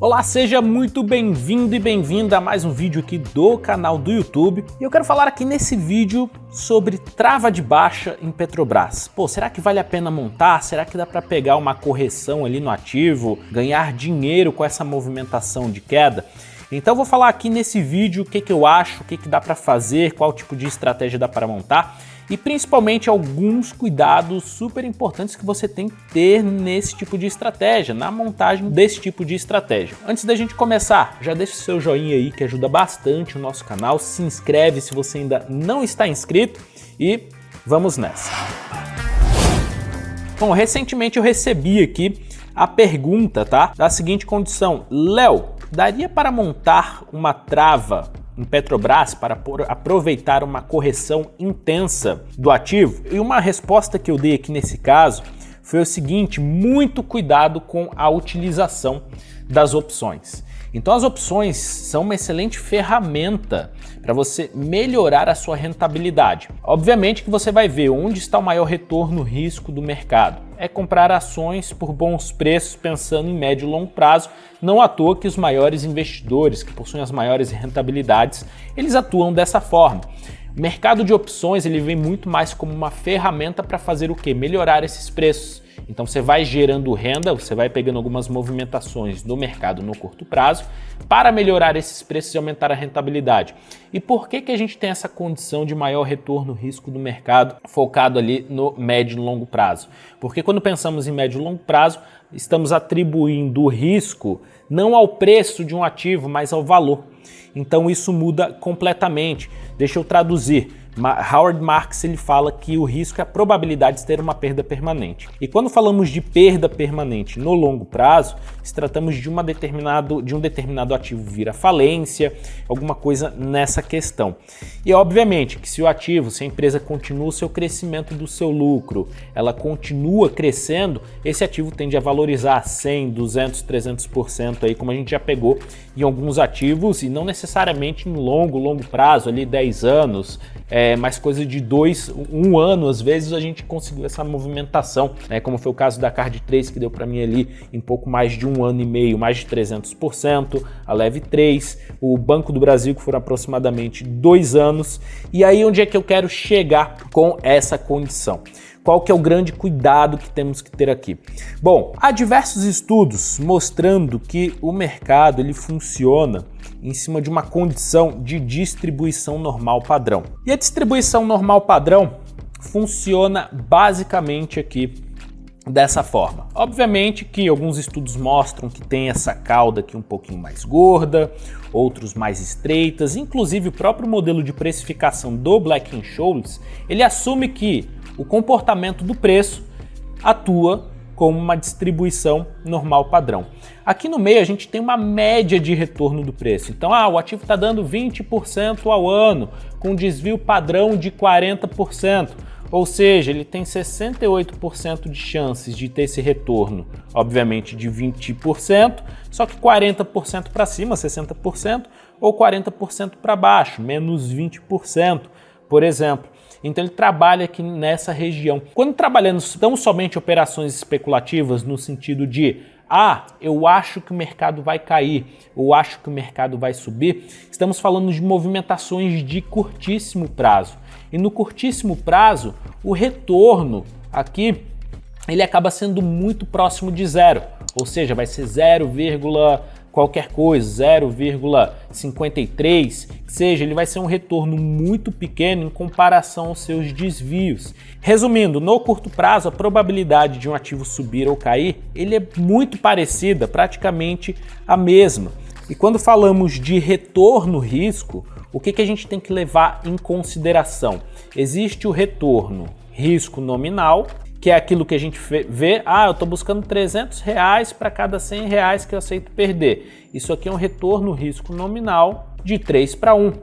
Olá, seja muito bem-vindo e bem-vinda a mais um vídeo aqui do canal do YouTube. E eu quero falar aqui nesse vídeo sobre trava de baixa em Petrobras. Pô, será que vale a pena montar? Será que dá para pegar uma correção ali no ativo, ganhar dinheiro com essa movimentação de queda? Então eu vou falar aqui nesse vídeo o que eu acho, o que dá para fazer, qual tipo de estratégia dá para montar e principalmente alguns cuidados super importantes que você tem que ter nesse tipo de estratégia, na montagem desse tipo de estratégia. Antes da gente começar, já deixa o seu joinha aí que ajuda bastante o nosso canal, se inscreve se você ainda não está inscrito e vamos nessa. Bom, recentemente eu recebi aqui a pergunta, tá? Da seguinte condição: Léo, daria para montar uma trava em Petrobras para aproveitar uma correção intensa do ativo? E uma resposta que eu dei aqui nesse caso foi o seguinte: muito cuidado com a utilização das opções. Então as opções são uma excelente ferramenta para você melhorar a sua rentabilidade. Obviamente que você vai ver onde está o maior retorno-risco do mercado. É comprar ações por bons preços pensando em médio e longo prazo. Não à toa que os maiores investidores que possuem as maiores rentabilidades, eles atuam dessa forma. O mercado de opções ele vem muito mais como uma ferramenta para fazer o quê? Melhorar esses preços. Então você vai gerando renda, você vai pegando algumas movimentações do mercado no curto prazo para melhorar esses preços e aumentar a rentabilidade. E por que a gente tem essa condição de maior retorno-risco do mercado focado ali no médio e longo prazo? Porque quando pensamos em médio e longo prazo, estamos atribuindo o risco não ao preço de um ativo, mas ao valor. Então isso muda completamente. Deixa eu traduzir. Howard Marks ele fala que o risco é a probabilidade de ter uma perda permanente. E quando falamos de perda permanente no longo prazo, se tratamos de um determinado ativo vir à falência, alguma coisa nessa questão. E obviamente que se a empresa continua o seu crescimento do seu lucro, ela continua crescendo, esse ativo tende a valorizar 100, 200, 300% aí, como a gente já pegou em alguns ativos, e não necessariamente em longo prazo, ali 10 anos, mais coisa de 1 ano, às vezes a gente conseguiu essa movimentação, né? Como foi o caso da Card 3, que deu para mim ali em pouco mais de 1 ano e meio, mais de 300%, a Leve 3, o Banco do Brasil, que foram aproximadamente 2 anos. E aí onde é que eu quero chegar com essa condição? Qual que é o grande cuidado que temos que ter aqui? Bom, há diversos estudos mostrando que o mercado ele funciona em cima de uma condição de distribuição normal padrão. E a distribuição normal padrão funciona basicamente aqui dessa forma. Obviamente que alguns estudos mostram que tem essa cauda aqui um pouquinho mais gorda, outros mais estreitas, inclusive o próprio modelo de precificação do Black-Scholes, ele assume que o comportamento do preço atua como uma distribuição normal padrão. Aqui no meio a gente tem uma média de retorno do preço. Então, o ativo está dando 20% ao ano, com desvio padrão de 40%. Ou seja, ele tem 68% de chances de ter esse retorno, obviamente de 20%, só que 40% para cima, 60%, ou 40% para baixo, menos 20%, por exemplo. Então ele trabalha aqui nessa região. Quando trabalhamos tão somente operações especulativas no sentido de eu acho que o mercado vai cair, ou acho que o mercado vai subir, estamos falando de movimentações de curtíssimo prazo. E no curtíssimo prazo, o retorno aqui, ele acaba sendo muito próximo de zero, ou seja, vai ser 0, qualquer coisa, 0,53, que seja, ele vai ser um retorno muito pequeno em comparação aos seus desvios. Resumindo, no curto prazo, a probabilidade de um ativo subir ou cair, ele é muito parecida, praticamente a mesma. E quando falamos de retorno-risco, o que a gente tem que levar em consideração? Existe o retorno risco nominal, que é aquilo que a gente vê, eu estou buscando R$300 para cada R$100 que eu aceito perder. Isso aqui é um retorno risco nominal de 3:1.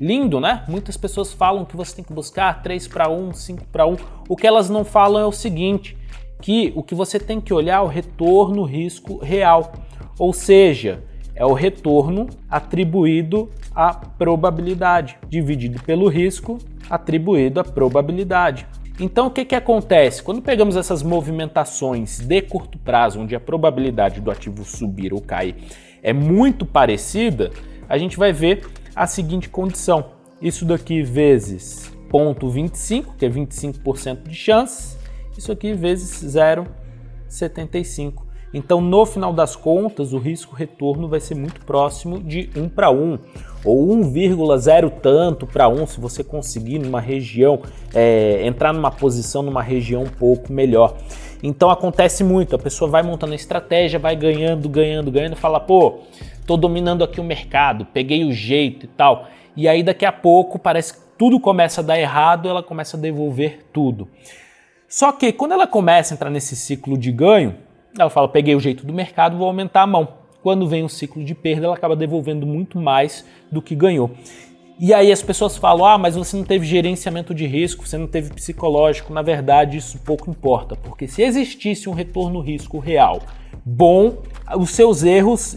Lindo, né? Muitas pessoas falam que você tem que buscar 3:1, 5:1. O que elas não falam é o seguinte, que o que você tem que olhar é o retorno risco real, ou seja, é o retorno atribuído à probabilidade, dividido pelo risco atribuído à probabilidade. Então o que acontece? Quando pegamos essas movimentações de curto prazo, onde a probabilidade do ativo subir ou cair é muito parecida, a gente vai ver a seguinte condição. Isso daqui vezes 0,25, que é 25% de chances, isso aqui vezes 0,75. Então, no final das contas, o risco-retorno vai ser muito próximo de 1 para 1, ou 1,0 tanto para 1, se você conseguir numa região, entrar numa posição numa região um pouco melhor. Então, acontece muito, a pessoa vai montando a estratégia, vai ganhando, fala, pô, tô dominando aqui o mercado, peguei o jeito e tal. E aí, daqui a pouco, parece que tudo começa a dar errado, ela começa a devolver tudo. Só que, quando ela começa a entrar nesse ciclo de ganho, ela fala, peguei o jeito do mercado, vou aumentar a mão. Quando vem o ciclo de perda, ela acaba devolvendo muito mais do que ganhou. E aí as pessoas falam, mas você não teve gerenciamento de risco, você não teve psicológico. Na verdade, isso pouco importa, porque se existisse um retorno-risco real bom, os seus erros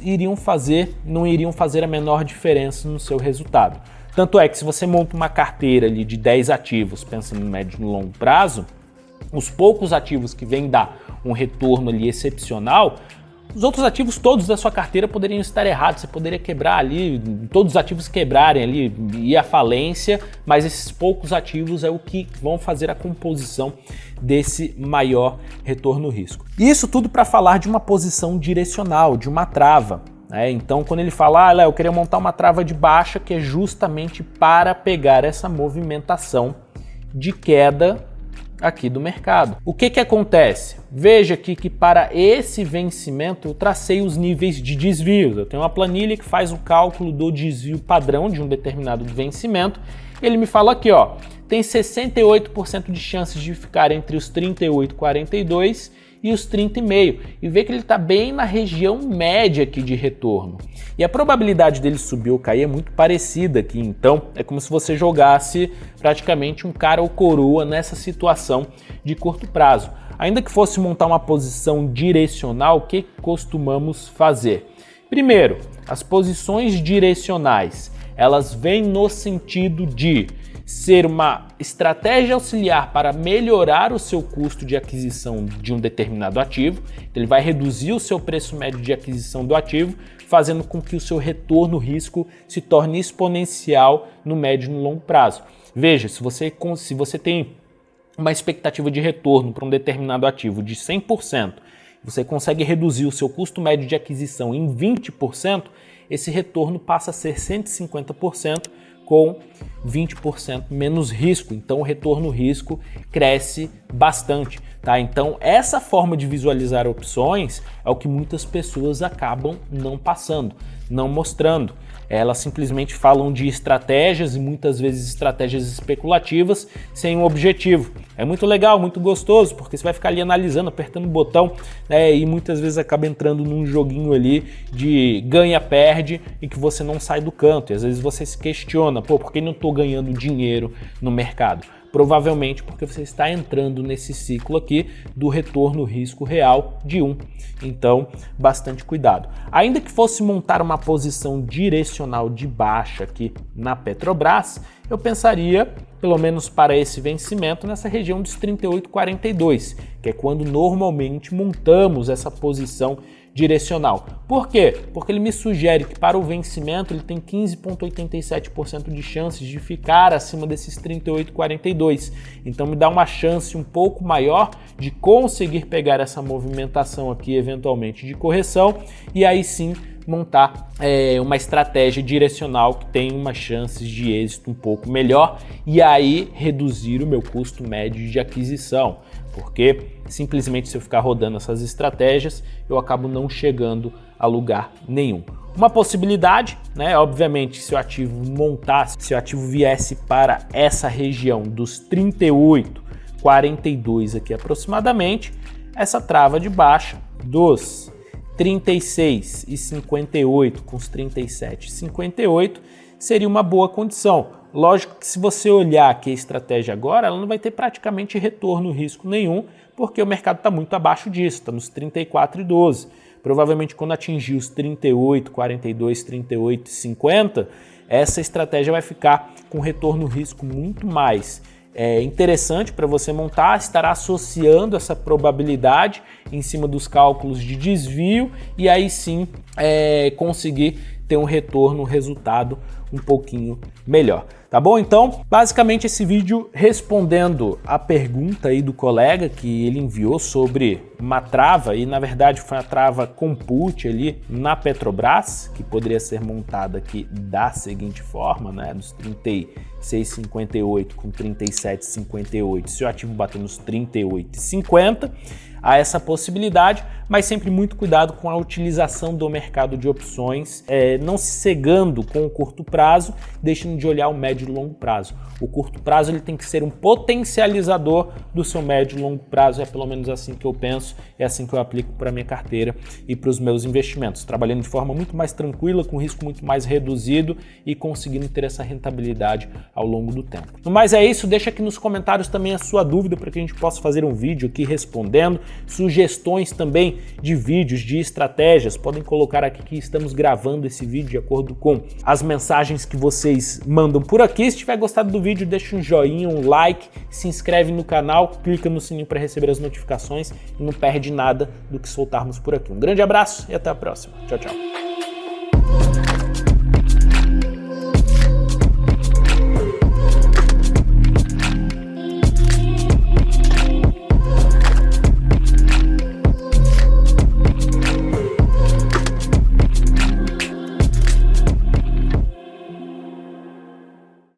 não iriam fazer a menor diferença no seu resultado. Tanto é que se você monta uma carteira ali de 10 ativos, pensando no médio e no longo prazo, os poucos ativos que vêm dar um retorno ali excepcional, os outros ativos todos da sua carteira poderiam estar errados, você poderia quebrar ali, todos os ativos quebrarem ali, ir à falência, mas esses poucos ativos é o que vão fazer a composição desse maior retorno-risco. Isso tudo para falar de uma posição direcional, de uma trava. Então, quando ele fala, Léo, eu queria montar uma trava de baixa, que é justamente para pegar essa movimentação de queda aqui do mercado. O que acontece? Veja aqui que para esse vencimento eu tracei os níveis de desvios. Eu tenho uma planilha que faz o cálculo do desvio padrão de um determinado vencimento. Ele me fala aqui, ó, tem 68% de chances de ficar entre os 38,42 e os 30,5, e vê que ele está bem na região média aqui de retorno. E a probabilidade dele subir ou cair é muito parecida aqui, então é como se você jogasse praticamente um cara ou coroa nessa situação de curto prazo. Ainda que fosse montar uma posição direcional, o que costumamos fazer? Primeiro, as posições direcionais, elas vêm no sentido de ser uma estratégia auxiliar para melhorar o seu custo de aquisição de um determinado ativo. Então, ele vai reduzir o seu preço médio de aquisição do ativo, fazendo com que o seu retorno-risco se torne exponencial no médio e no longo prazo. Veja, se você tem uma expectativa de retorno para um determinado ativo de 100%, você consegue reduzir o seu custo médio de aquisição em 20%, esse retorno passa a ser 150%, com 20% menos risco. Então o retorno-risco cresce bastante, tá? Então essa forma de visualizar opções é o que muitas pessoas acabam não passando, não mostrando. Elas simplesmente falam de estratégias e muitas vezes estratégias especulativas sem um objetivo. É muito legal, muito gostoso, porque você vai ficar ali analisando, apertando o botão, né, e muitas vezes acaba entrando num joguinho ali de ganha-perde e que você não sai do canto. E às vezes você se questiona, por que não estou ganhando dinheiro no mercado? Provavelmente porque você está entrando nesse ciclo aqui do retorno-risco real de 1. Então, bastante cuidado. Ainda que fosse montar uma posição direcional de baixa aqui na Petrobras, eu pensaria, pelo menos para esse vencimento, nessa região dos 38,42, que é quando normalmente montamos essa posição direcional. Por quê? Porque ele me sugere que para o vencimento ele tem 15,87% de chances de ficar acima desses 38,42. Então me dá uma chance um pouco maior de conseguir pegar essa movimentação aqui eventualmente de correção e aí sim montar uma estratégia direcional que tem umas chances de êxito um pouco melhor e aí reduzir o meu custo médio de aquisição. Porque simplesmente se eu ficar rodando essas estratégias, eu acabo não chegando a lugar nenhum. Uma possibilidade, né? Obviamente, se o ativo viesse para essa região dos 38,42 aqui aproximadamente, essa trava de baixa dos 36,58 com os 37,58 seria uma boa condição. Lógico que se você olhar aqui a estratégia agora, ela não vai ter praticamente retorno, risco nenhum, porque o mercado está muito abaixo disso, está nos 34,12. Provavelmente quando atingir os 38,42, 38,50, essa estratégia vai ficar com retorno, risco muito mais interessante para você montar, estará associando essa probabilidade em cima dos cálculos de desvio e aí sim conseguir ter um retorno, um resultado um pouquinho melhor. Tá bom? Então, basicamente esse vídeo respondendo a pergunta aí do colega que ele enviou sobre uma trava, e na verdade foi uma trava com put ali na Petrobras, que poderia ser montada aqui da seguinte forma, né? Dos 36,58 com 37,58, se o ativo bater nos 38,50, há essa possibilidade, mas sempre muito cuidado com a utilização do mercado de opções, não se cegando com o curto prazo, deixando de olhar o médio e longo prazo. O curto prazo ele tem que ser um potencializador do seu médio e longo prazo, é pelo menos assim que eu penso, é assim que eu aplico para a minha carteira e para os meus investimentos, trabalhando de forma muito mais tranquila, com risco muito mais reduzido e conseguindo ter essa rentabilidade ao longo do tempo. No mais é isso, deixa aqui nos comentários também a sua dúvida para que a gente possa fazer um vídeo aqui respondendo, sugestões também de vídeos, de estratégias, podem colocar aqui que estamos gravando esse vídeo de acordo com as mensagens que vocês mandam por aqui. Se tiver gostado do vídeo, deixa um joinha, um like, se inscreve no canal, clica no sininho para receber as notificações e não perde nada do que soltarmos por aqui. Um grande abraço e até a próxima. Tchau, tchau.